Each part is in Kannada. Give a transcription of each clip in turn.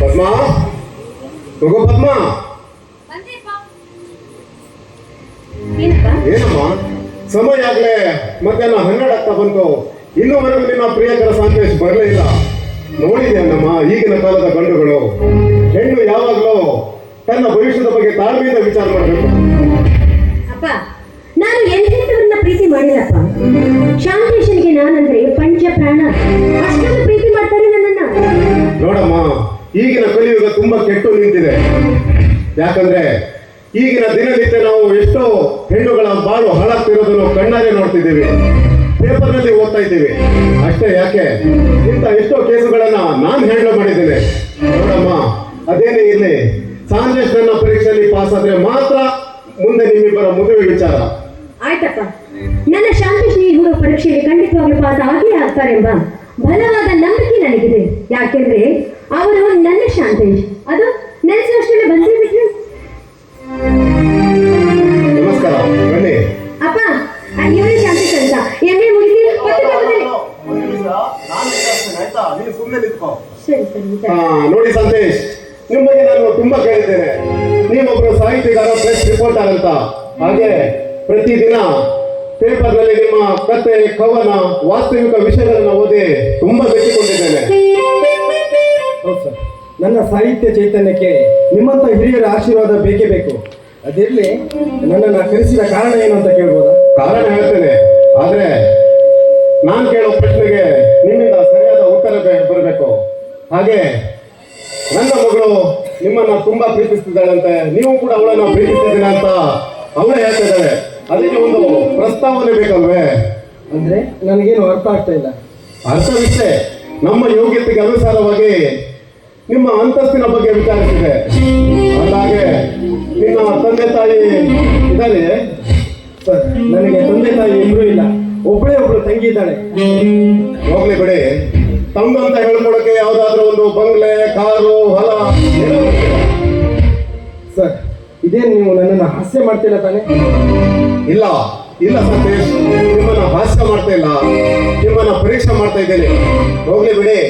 ಪದ್ಮ, ಹೋಗೋ ಪದ್ಮ. ಏನಮ್ಮ ಸಮಯ ಆಗ್ಲೇ ಮಧ್ಯಾಹ್ನ 12 ಆಗ್ತಾ ಬಂತು, ಇನ್ನೂವರೆಗೂ ನಿನ್ನ ಪ್ರಿಯಕರ ಸಂದೇಶ ಬರಲೇ ಇಲ್ಲ. ನೋಡಿದ್ಯಾನಮ್ಮ ಈಗಿನ ಕಾಲದ ಗಂಡುಗಳು, ಹೆಣ್ಣು ಯಾವಾಗಲೂ ತನ್ನ ಭವಿಷ್ಯದ ಬಗ್ಗೆ ತಾಳ್ಮೆಯಿಂದ ವಿಚಾರ ಮಾಡಬೇಕು. ಅಪ್ಪ, ನಾನು ಎಂತೆಂಥವ್ರನ್ನ ಪ್ರೀತಿ ಮಾಡಿಲ್ಲಪ್ಪ. ಶಾಂತೇಶನಿಗೆ ನಾನಂದ್ರೆ ಪಂಚ ಪ್ರಾಣ, ಅಷ್ಟೊಂದು ಪ್ರೀತಿ ಮಾಡ್ತಾರೆ ನನ್ನನ್ನ. ನೋಡಮ್ಮ, ಈಗಿನ ಕಲಿಯುಗ ತುಂಬಾ ಕೆಟ್ಟು ನಿಂತಿದೆ. ಯಾಕಂದ್ರೆ ಈಗಿನ ದಿನನಿತ್ಯ ನಾವು ಎಷ್ಟೋ ಹೆಣ್ಣುಗಳ ಬಾಳು ಹಾಳಾಗ್ತಿರೋದನ್ನು ಕಣ್ಣಾರೆ ನೋಡ್ತಿದ್ದೀವಿ, ಪೇಪರ್ನಲ್ಲಿ ಓದ್ತಾ ಇದ್ದೀವಿ. ಅಷ್ಟೇ ಯಾಕೆ, ಇಂಥ ಎಷ್ಟೋ ಕೇಸುಗಳನ್ನ ನಾನು ಹ್ಯಾಂಡಲ್ ಮಾಡಿದ್ದೇನೆ. ನೋಡಮ್ಮ, ಅದೇನೇ ಇರಲಿ, ಸಂದೇಶ್ ನನ್ನ ಪರೀಕ್ಷೆಯಲ್ಲಿ ಪಾಸ್ ಆದ್ರೆ ಮಾತ್ರ ಮುಂದೆ ನಿಮ್ಮಿಬ್ಬರ ಮದುವೆ ವಿಚಾರ. ಆಯ್ತಪ್ಪ, ನನ್ನ ಶಾಂತೇಶ್ ಈ ಹುಡುಗ ಪರೀಕ್ಷೆಯಲ್ಲಿ ಖಂಡಿತವಾಗ್ಲೂ ಪಾಸ್ ಆಗೇ ಆಗ್ತಾರೆಂಬ ಬಲವಾದ ನಂಬಿಕೆ ನನಗಿದೆ. ಯಾಕೆಂದ್ರೆ ಅವರು ನನ್ನ ಶಾಂತೇಶ್, ಅದು ನೆನೆಸುವಷ್ಟೇ ಬಂದೇ ಬಿಟ್ರು. ನಮಸ್ಕಾರ, ಬನ್ನಿ. ಅಪ್ಪ, ಇವರೇ ಶಾಂತೇಶ್ ಅಂತ ಎಮ್ಮೆ ಮುಗಿಸಿ ನೋಡಿ ಸಂದೇಶ್, ನಿಮ್ಮ ಬಗ್ಗೆ ನಾನು ತುಂಬಾ ಕೇಳಿದ್ದೇನೆ. ನೀವೊಬ್ಬರು ಸಾಹಿತ್ಯಗಾರ, ಪ್ರೆಸ್ ರಿಪೋರ್ಟರ್ ಅಂತ. ಹಾಗೆ ಪ್ರತಿದಿನ ಪೇಪರ್ನಲ್ಲಿ ನಿಮ್ಮ ಕತೆ, ಕವನ, ವಾಸ್ತವಿಕ ವಿಷಯಗಳನ್ನು ಓದಿ ತುಂಬಾ ಮೆಚ್ಚಿಕೊಂಡಿದ್ದೇನೆ. ಹೌದು ಸರ್, ನನ್ನ ಸಾಹಿತ್ಯ ಚೈತನ್ಯಕ್ಕೆ ನಿಮ್ಮಂತ ಹಿರಿಯರ ಆಶೀರ್ವಾದ ಬೇಕೇ ಬೇಕು. ಅದಿರಲಿ, ನನ್ನನ್ನು ಕರೆಸಿದ ಕಾರಣ ಏನು ಅಂತ ಕೇಳ್ಬೋದಾ? ಕಾರಣ ಹೇಳ್ತೇನೆ, ಆದ್ರೆ ನಾನು ಕೇಳೋ ಪ್ರಶ್ನೆಗೆ ನಿಮ್ಮಿಂದ ಸರಿಯಾದ ಉತ್ತರ ಬರಬೇಕು. ಹಾಗೆ ನನ್ನ ಮಗಳು ನಿಮ್ಮನ್ನ ತುಂಬಾ ಪ್ರೀತಿಸ್ತಿದ್ದಾಳಂತೆ, ನೀವು ಕೂಡ ಅವಳನ್ನ ಪ್ರೀತಿಸ್ತಿದ್ದೀರ ಅಂತ ಅವಳೇ ಹೇಳ್ತಿದ್ದಾಳೆ. ಅದಕ್ಕೆ ಒಂದು ಪ್ರಸ್ತಾವನೆ ಬೇಕಲ್ವೇ? ಅಂದ್ರೆ ನನಗೇನು ಅರ್ಥ ಆಗ್ತಾ ಇಲ್ಲ. ಅರ್ಥವಿಷ್ಟೇ, ನಮ್ಮ ಯೋಗ್ಯತೆಗೆ ಅನುಸಾರವಾಗಿ ನಿಮ್ಮ ಅಂತಸ್ತಿನ ಬಗ್ಗೆ ವಿಚಾರಿಸಿದೆ. ಹಾಗೆ ನಿನ್ನ ತಂದೆ ತಾಯಿ ಇದ್ದಾರೆ? ಸರ್, ನನಗೆ ತಂದೆ ತಾಯಿ ಇಬ್ಬರೂ ಇಲ್ಲ, ಒಬ್ಬಳೇ ಒಬ್ಳು ತಂಗಿ ಇದ್ದಾಳೆ. ಹೋಗ್ಲಿ ಬಿಡಿ, ತಮ್ಮ ಅಂತ ಹೇಳ್ಕೊಳಕ್ಕೆ ಯಾವ್ದಾದ್ರು ಒಂದು ಬಂಗ್ಲೆ, ಕಾರು, ಹೊಲ ಏನೋ ಸರ್, ಇದೇನು ನೀವು ನನ್ನನ್ನು ಹಾಸ್ಯ ಮಾಡ್ತಿಲ್ಲ ತಾನೆ? ಇಲ್ಲ ಇಲ್ಲ ಸಂತೇಶ್, ನಿಮ್ಮನ್ನ ಹಾಸ್ಯ ಮಾಡ್ತಾ ಇಲ್ಲ, ನಿಮ್ಮನ್ನ ಪರೀಕ್ಷೆ ಮಾಡ್ತಾ ಇದ್ದೇನೆ. ಹೋಗ್ಲಿ ಬಿಡಿ,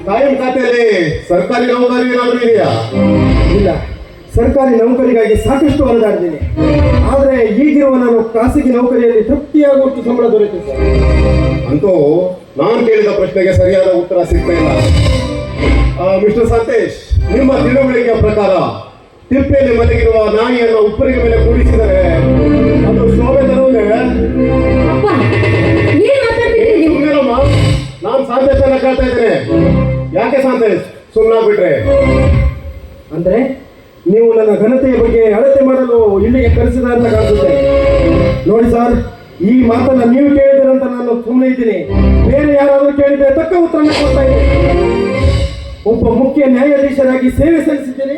ಕಾಯಂ ಖಾತೆಯಲ್ಲಿ ಸರ್ಕಾರಿ ನೌಕರಿ ಏನಾದ್ರೂ ಇದೆಯಾ? ಇಲ್ಲ, ಸರ್ಕಾರಿ ನೌಕರಿಗಾಗಿ ಸಾಕಷ್ಟು ಹೊರದಾಡ್ತೀನಿ. ಆದರೆ ಈಗಿರುವ ನಾನು ಖಾಸಗಿ ನೌಕರಿಯಲ್ಲಿ ತೃಪ್ತಿಯಾಗುವಷ್ಟು ಸಂಬಳ ದೊರೆಯುತ್ತೆ ಸರ್. ಅಂತೂ ನಾನು ಕೇಳಿದ ಪ್ರಶ್ನೆಗೆ ಸರಿಯಾದ ಉತ್ತರ ಸಿಗ್ತಾ ಇಲ್ಲ. ಮಿಸ್ಟರ್ ಸಂತೇಶ್, ನಿಮ್ಮ ತಿಳುವಳಿಕೆಯ ಪ್ರಕಾರ ತಿಪ್ಪೆಯಲ್ಲಿ ಮಲಗಿರುವ ನಾಯಿಯನ್ನು ಉಪ್ಪರಿಗೆ ಮೇಲೆ ಕೂಡಿಸಿದರೆ ಅದು ಶೋಭೆ ತರುವುದೇ? ಅಪ್ಪ, ಏನ್ ಮಾತಾಡ್ತಿದ್ದೀರಿ ನೀವು? ಸುಮ್ಮನೆರಮ್ಮ, ನಾನು ಸಂತೇಶನ ಕೇಳ್ತಾ ಇದ್ದೇನೆ. ಯಾಕೆ ಸಂತೇಶ್ ಸುಮ್ಮನಾಗ್ಬಿಟ್ರೆ? ಅಂದ್ರೆ ನೀವು ನನ್ನ ಘನತೆಯ ಬಗ್ಗೆ ಅಳತೆ ಮಾಡಲು ಇಲ್ಲಿಗೆ ಕರೆಸಿದ ಅಂತ ಕಾಣಿಸುತ್ತೆ. ನೋಡಿ ಸರ್, ಈ ಮಾತನ್ನ ನೀವು ಕೇಳಿದಿರಂತ ನಾನು ಸುಮ್ಮನೆ ಇದ್ದೀನಿ. ಬೇರೆ ಯಾರಾದರೂ ಕೇಳಿದ್ರೆ ತಕ್ಕ ಉತ್ತರ ಕೊಡ್ತಾ ಇದ್ದೀನಿ. ಒಬ್ಬ ಮುಖ್ಯ ನ್ಯಾಯಾಧೀಶರಾಗಿ ಸೇವೆ ಸಲ್ಲಿಸಿದ್ದೀನಿ.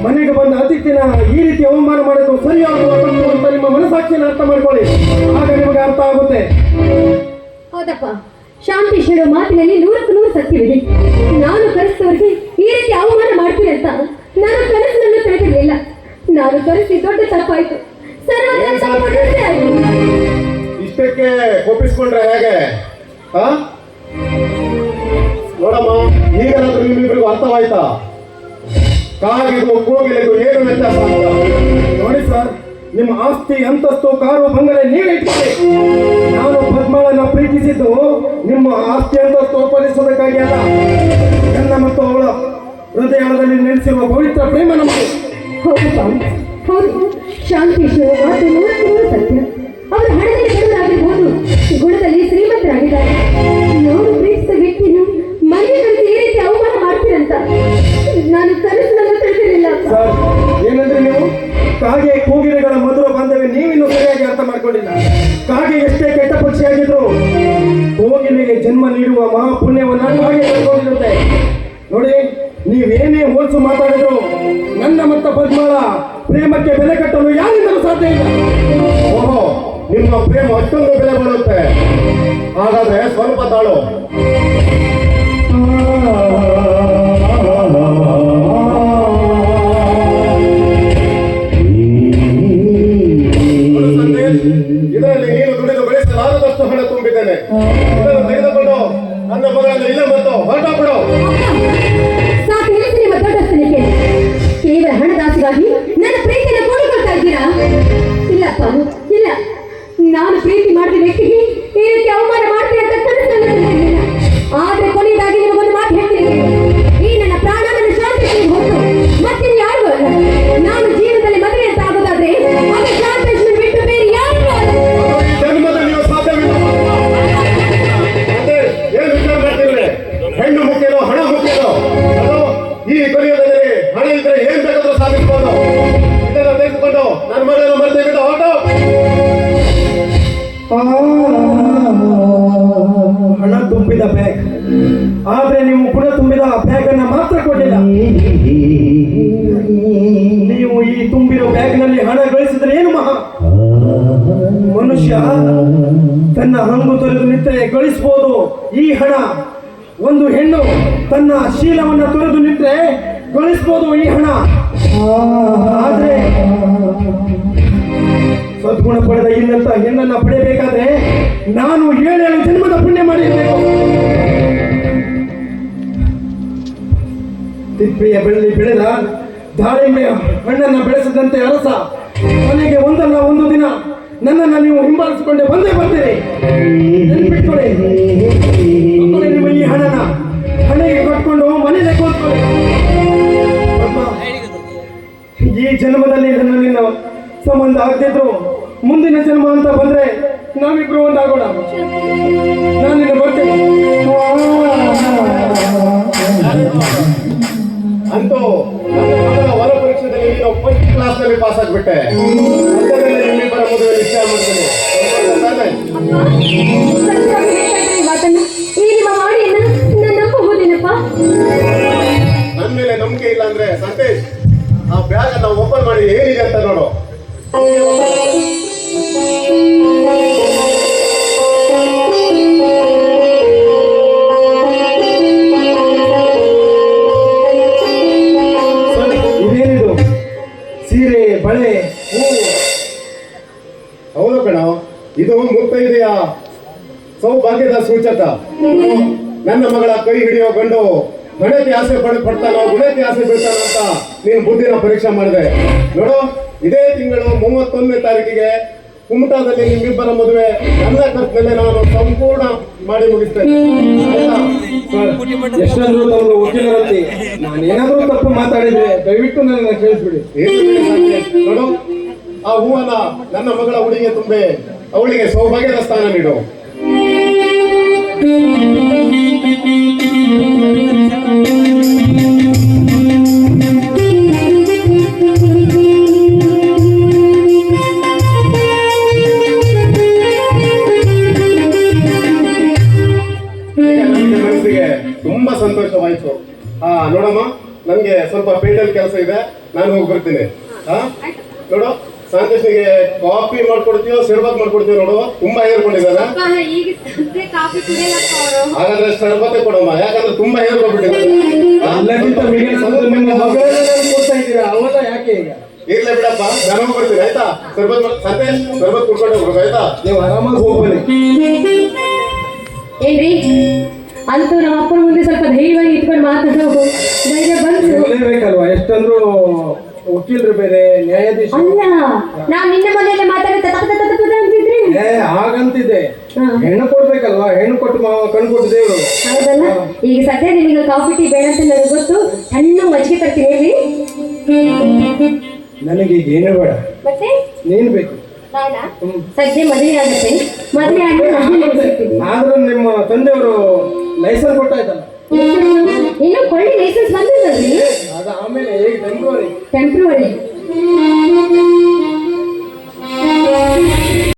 ಮನೆಗೆ ಬಂದ ಅತಿಥಿನ ಈ ರೀತಿ ಅವಮಾನ ಮಾಡೋದು ಸರಿಯಾಗುವ ತಪ್ಪು ಅಂತ ನಿಮ್ಮ ಮನಸ್ಸಾಕ್ಷಿಯನ್ನು ಅರ್ಥ ಮಾಡ್ಕೊಳ್ಳಿ, ಆಗ ನಿಮಗೆ ಅರ್ಥ ಆಗುತ್ತೆ. ಹೌದಪ್ಪ, ಶಾಂತೇಶ್ ಹೇಳೋ ಮಾತಿನಲ್ಲಿ 100% ಸತ್ಯವಿದೆ. ನಾನು ಕರೆಸಿದವರಿಗೆ ಈ ರೀತಿ ಅವಮಾನ ಮಾಡ್ತೀನಿ ಅಂತ ನಾನು ಕನಸಿನಲ್ಲೂ ತಿಳಿದಿರಲಿಲ್ಲ. ನಾನು ಕರೆಸಿ ದೊಡ್ಡ ತಪ್ಪಾಯ್ತು. ಇಷ್ಟಕ್ಕೆ ಕೋಪಿಸ್ಕೊಂಡ್ರೆ ಹೇಗೆ? ನೋಡಮ್ಮ, ಈಗಲಾದ್ರೂ ನಿಮ್ಮಿಬ್ಬರಿಗೂ ಅರ್ಥವಾಯ್ತಾ? ಕಾಗಿಗೂ ಕೋಗಿಲೆಗೂ ಏನು ವ್ಯತ್ಯಾಸ ಅಂತ? ನೋಡಿ ಸರ್, ನಿಮ್ಮ ಆಸ್ತಿ, ಅಂತಸ್ತು, ಕಾರು, ಬಂಗಲೆ ನೀವೇ ಇಟ್ಕೊಳ್ಳಿ. ನಾನು ಪದ್ಮಳನ್ನು ಪ್ರೀತಿಸಿದ್ದು ನಿಮ್ಮ ಆಸ್ತಿ ಅಂತಸ್ತು ಒಪ್ಪಲಿಸೋದಕ್ಕಾಗಿ ಅಲ್ಲ. ನನ್ನ ಮತ್ತು ಅವಳ ಹೃದಯದಲ್ಲಿ ನೆಲೆಸಿರುವ ಪವಿತ್ರ ಪ್ರೇಮ ನಮಗೆ. ಹೌದಪ್ಪ, ಹೌದು. ಶಾಂತೇಶ್ ಮಾತು 100% ಸತ್ಯ. ಅವರು ಹಣದಲ್ಲಿ ಬಡವರಾಗಿರ್ಬೋದು, ಗುಣದಲ್ಲಿ ಶ್ರೀಮಂತರಾಗಿದ್ದಾರೆ. ನಾನು ಪ್ರೀತಿಸಿದ ವ್ಯಕ್ತಿಯನ್ನು ಮನೆಯಲ್ಲಿ ಈ ರೀತಿ ಅವಮಾನ ಮಾಡ್ತೀರಂತ ನಾನು ಕನಸಿನಲ್ಲೂ ತಿಳಿದಿರಲಿಲ್ಲ. ಸರ್, ಏನಂದ್ರೆ ನೀವು ಕಾಗೆ ಕೋಗಿಲೆಗಳ ಮಧುರ ಬಾಂಧವ್ಯ ನೀವಿನ್ನೂ ಸರಿಯಾಗಿ ಅರ್ಥ ಮಾಡ್ಕೊಂಡಿಲ್ಲ. ಕಾಗೆ ಎಷ್ಟೇ ಕೆಟ್ಟ ಪಕ್ಷಿಯಾಗಿದ್ರು ಕೋಗಿಲೆಗೆ ಜನ್ಮ ನೀಡುವ ಮಹಾಪುಣ್ಯವನ್ನು ಕಾಗೆ ಕಳ್ಕೊಂಡಿರುತ್ತೆ. ನೋಡಿ, ನೀವೇನೇ ಹೋಲಿಸು ಮಾತಾಡಿದ್ರು ನನ್ನ ಮತ್ತು ಪದ್ಮಳ ಪ್ರೇಮಕ್ಕೆ ಬೆಲೆ ಕಟ್ಟಲು ಯಾರಿಂದಲೂ ಸಾಧ್ಯ ಇಲ್ಲ. ಓಹೋ, ನಿಮ್ಮ ಪ್ರೇಮ ಅಷ್ಟೊಂದು ಬೆಲೆ ಬಾಳುತ್ತೆ. ಹಾಗಾದ್ರೆ ಸ್ವಲ್ಪ ತಾಳು. ಇದರಲ್ಲಿ ನೀನು ದುಡಿದು ಬೆಳೆಸಲಾರದಷ್ಟು ಹಣ ತುಂಬಿದ್ದೇನೆ. ಇದನ್ನು ತೆಗೆದುಕೊಂಡು ನನ್ನ ಮಗಳನ್ನು ಇಲ್ಲ ಇವತ್ತು ಹೊರಟೋಗ್ಬಿಡು. ಸಾಕು ನಿಲ್ಲಿಸಿ ನಿಮ್ಮ ದೊಡ್ಡಸ್ತನಕ್ಕೆ. ಕೇವಲ ಹಣದಾಸೆಗಾಗಿ ನನ್ನ ಪ್ರೀತಿಯನ್ನು ಕೊಂಡಿಕೊಳ್ತಾ ಇದ್ದೀರಾ? ಇಲ್ಲಪ್ಪ, ಇಲ್ಲ. ನಾನು ಪ್ರೀತಿ ಮಾಡಿದ ವ್ಯಕ್ತಿಗೆ ಈ ರೀತಿ ಅವಮಾನ ಮಾಡ್ತೀನಿ ಅಂತ ಕನಸಲ್ಲೂ ಇರಲಿಲ್ಲ. ಆದ್ರೆ ಕೊನೆಯದಾಗಿ ನಿಮಗೊಂದು ಮಾತು ಹೇಳ್ತೀನಿ. ಈ ನನ್ನ ಪ್ರಾಣ ನನ್ನ ಶಾಂತಿ ಹೊರತು ಮತ್ತೆ ಯಾರು ಅಲ್ಲ. ನಾನು ಜೀವನದಲ್ಲಿ ಮದುವೆ ಅಂತ ಆಗೋದಾದ್ರೆ ಅದು ಶಾಂತೇಶ್ವರ ಬಿಟ್ಟು ಬೇರೆ ಯಾರು ಅಲ್ಲ. ಜನ್ಮದಲ್ಲಿ ನೀವು ಸಾಧ್ಯವಿಲ್ಲ. ಮತ್ತೆ ಏನ್ ವಿಚಾರ ಮಾಡ್ತಿದ್ರೆ? ಹೆಣ್ಣು ಮುಖ್ಯನೋ ಹಣ ಮುಖ್ಯನೋ? ಅದು ಈ ಕಲಿಯುಗದಲ್ಲಿ ಹಣ ಇದ್ರೆ ಏನ್ ಬೇಕಾದ್ರೂ ಸಾಧಿಸ್ಬೋದು. ಇದನ್ನ ತೆಗೆದುಕೊಂಡು ನನ್ನ ಮಗಳನ್ನು ಮರೆತು ಆಟೋ. ಹಣ ತುಂಬಿದ ಬ್ಯಾಗ್, ಆದ್ರೆ ನೀವು ಗುಣ ತುಂಬಿದ ಬ್ಯಾಗ್ ಅನ್ನ ಮಾತ್ರ ಕೊಡಲಿಲ್ಲ. ನೀವು ಈ ತುಂಬಿರೋ ಬ್ಯಾಗ್ ನಲ್ಲಿ ಹಣ ಗಳಿಸಿದ್ರೆ ಏನು ಮಹಾ? ಮನುಷ್ಯ ತನ್ನ ಹಂಗು ತೊರೆದು ನಿಂತರೆ ಗಳಿಸಬಹುದು ಈ ಹಣ. ಒಂದು ಹೆಣ್ಣು ತನ್ನ ಶೀಲವನ್ನ ತೊರೆದು ನಿಂತರೆ ಗಳಿಸಬಹುದು ಈ ಹಣ. ಆದ್ರೆ ಸದ್ಗುಣ ಪಡೆದ ಇನ್ನಂತ ಹೆಣ್ಣನ್ನ ಪಡೆಯಬೇಕಾದ್ರೆ ನಾನು 7 ಜನ್ಮದ ಪುಣ್ಯ ಮಾಡಿರಬೇಕು. ತಿಪ್ಪೆಯ ಬೆಳ್ಳಿ ಬೆಳೆದ ದಾಳಿಂಬೆಯ ಹಣ್ಣನ್ನ ಬೆಳೆಸದಂತೆ ಅರಸ ಕೊನೆಗೆ ಒಂದಲ್ಲ ಒಂದು ದಿನ ನನ್ನನ್ನು ನೀವು ಹಿಂಬಾಲಿಸಿಕೊಂಡೆ ಬಂದೇ ಬರ್ತೀರಿ. ನೆನ್ಪಿಟ್ಕೊಳ್ಳಿ. ನಿಮ್ಮ ಈ ಹಣನ ಹಣೆಗೆ ಕಟ್ಕೊಂಡು ಮನೆಯಲ್ಲೇ ಕೂತ್ಕೊಳ್ಳಿ. ಅಮ್ಮ, ಈ ಜನ್ಮದಲ್ಲಿ ನನ್ನ ನಿನ್ನ ಸಂಬಂಧ ಆಗ್ತಿದ್ರು ಮುಂದಿನ ಜನ್ಮ ಅಂತ ಬಂದ್ರೆ ನಾವಿಬ್ರು ಒಂದಾಗೋಣ. ನಾನು ನಿನ್ನ ಬರ್ತೇನೆ. ಅಂತೂ ನನ್ನ ಮಗಳ ಹೊರ ಪರೀಕ್ಷೆಯಲ್ಲಿ ನೀನು ಫಸ್ಟ್ ಕ್ಲಾಸ್ ನಲ್ಲಿ ಪಾಸ್ ಆಗ್ಬಿಟ್ಟೆ. ಅಂಥದ್ರಲ್ಲಿ ನಿಮ್ಮಿಬ್ಬರ ಮದುವೆ ನಿಶ್ಚಯ ಮಾಡ್ತೀನಿ. ಮಾತನ್ನು ಈ ನಿಮ್ಮ ವಾಣಿಯನ್ನು ನಾನು ನಂಬಬಹುದೇನಪ್ಪ? ನನ್ನ ಮೇಲೆ ನಂಬಿಕೆ ಇಲ್ಲ ಅಂದ್ರೆ ಸಂತೇಶ್, ಆ ಬ್ಯಾಗ್ ಅನ್ನ ಓಪನ್ ಮಾಡಿ ಏನಿದೆ ಅಂತ ನೋಡು. ಇದೇನಿದು? ಸೀರೆ, ಬಳೆ, ಹೂವು? ಹೌದು ಕಣ, ಇದು ಮುತ್ತೈದೆಯ ಸೌಭಾಗ್ಯದ ಸೂಚಕ. ನನ್ನ ಮಗಳ ಕೈ ಹಿಡಿಯೋ ಗಂಡು ಗಣತಿ ಆಸೆ ಪಡ್ತಾನೋ ಗುಣತಿ ಆಸೆ ಬೀಳ್ತಾನೋ ಅಂತ ನೀನು ಬುದ್ಧಿನ ಪರೀಕ್ಷೆ ಮಾಡಿದೆ ನೋಡು. ಇದೇ ತಿಂಗಳು 31ನೇ ತಾರೀಕಿಗೆ ಕುಮಟಾದಲ್ಲಿ ನಿಮ್ಮಿಬ್ಬರ ಮದುವೆ ನನ್ನ ಖರ್ಚಿನಲ್ಲಿ ನಾನು ಸಂಪೂರ್ಣ ಮಾಡಿ ಮುಗಿಸ್ತೇನೆ. ಆಯ್ತಾ? ಎಷ್ಟೊಂದು ತಮ್ಮ ವಕೀಲರಂತೆ ನಾನೇನಾದ್ರೂ ತಪ್ಪು ಮಾತಾಡಿದ್ರೆ ದಯವಿಟ್ಟು ನನ್ನ ಕೇಳಿಸ್ಬಿಡಿ. ನೋಡು, ಆ ಹೂವನ್ನ ನನ್ನ ಮಗಳ ಹುಡುಗಿಗೆ ತುಂಬೆ ಅವಳಿಗೆ ಸೌಭಾಗ್ಯದ ಸ್ಥಾನ ನೀಡು. ಮನಸ್ಸಿಗೆ ತುಂಬಾ ಸಂತೋಷವಾಯ್ತು. ನೋಡಮ್ಮ, ನನ್ಗೆ ಸ್ವಲ್ಪ ಪೇಟೆಲ್ ಕೆಲಸ ಇದೆ, ನಾನು ಹೋಗಿ ಬರ್ತೀನಿ. ನೋಡು, ಸಂತೋಷಿಗೆ ಕಾಫಿ ಮಾಡ್ಕೊಡ್ತೀಯೋ ಶರ್ಬತ್ ಮಾಡ್ಕೊಡ್ತೀಯೋ ನೋಡು, ತುಂಬಾ ಹೇರ್ಕೊಂಡಿದ್ದಾನೆ. ಹಾಗಾದ್ರೆ ಶರ್ಬತ್ತೆ ಕೊಡಮ್ಮ, ಯಾಕಂದ್ರೆ ತುಂಬಾ ಹೇರ್ಕೊಂಡ್ಬಿಟ್ಟಿದ್ದಾರೆ. ಅವಲ್ಲ ಯಾಕೆ ಈಗ? ಇರ್ಲಿ ಬಿಡಪ್ಪ, ನಾನು ಹೋಗಿ ಬರ್ತೀನಿ. ಆಯ್ತಾ? ಸಂತೇಶ್ ಶರ್ಬತ್ ಕುಡ್ಕೊಂಡು ಹೋಗ್ಬೇಕು. ಆಯ್ತಾ? ನೀವು ಆರಾಮಾಗಿ ಹೋಗ್ಬನ್ನಿ. ಏನ್ರಿ, ಅಂತೂ ನಮ್ಮ ಅಪ್ಪನ ಮುಂದೆ ಸ್ವಲ್ಪ ಧೈರ್ಯವಾಗಿ ಇಟ್ಕೊಂಡು ಮಾತಾಡೋದು ಧೈರ್ಯ ಬಂತು. ಬೇಕಲ್ವಾ? ಎಷ್ಟಂದ್ರೂ ವಕೀಲರು ಬೇರೆ, ನ್ಯಾಯಾಧೀಶ. ಅಲ್ಲ, ನಾನ್ ನಿನ್ನ ಮನೆಯಲ್ಲೇ ಮಾತಾಡಿ ಅಂತಿದ್ರಿ. ಹಾಗಂತಿದೆ. ಹೆಣ್ಣು ಕೊಡ್ಬೇಕಲ್ವಾ? ಹೆಣ್ಣು ಕೊಟ್ಟು ಕಣ್ಣು ಕೊಟ್ಟು ದೇವರು. ಹೌದಲ್ಲ? ಈಗ ಸದ್ಯ ನಿಮಗೆ ಕಾಫಿ ಟೀ ಬೇಡ ಅಂತ ನನಗೆ ಗೊತ್ತು. ಸಣ್ಣ ಮಜ್ಜಿಗೆ ತರ್ತೀನಿ ಹೇಳಿ. ನನಗೆ ಈಗ ಏನೂ ಬೇಡ, ಮತ್ತೆ ನೀನು ಬೇಕು. ಸದ್ಯ ಮದುವೆ ಆಗುತ್ತೆ, ಮದುವೆ ಆದ್ರೂ ನಿಮ್ಮ ತಂದೆಯವರು ಲೈಸೆನ್ಸ್ ಕೊಟ್ಟಾಯ್ತಲ್ಲ, ಇನ್ನು ಕೊಳ್ಳಿ ಲೈಸೆನ್ಸ್ ಬಂದಿಲ್ಲ. ಅದು ಆಮೇಲೆ ಹೇಗೆ ಟೆಂಪ್ರವರಿ ಟೆಂಪ್ರವರಿ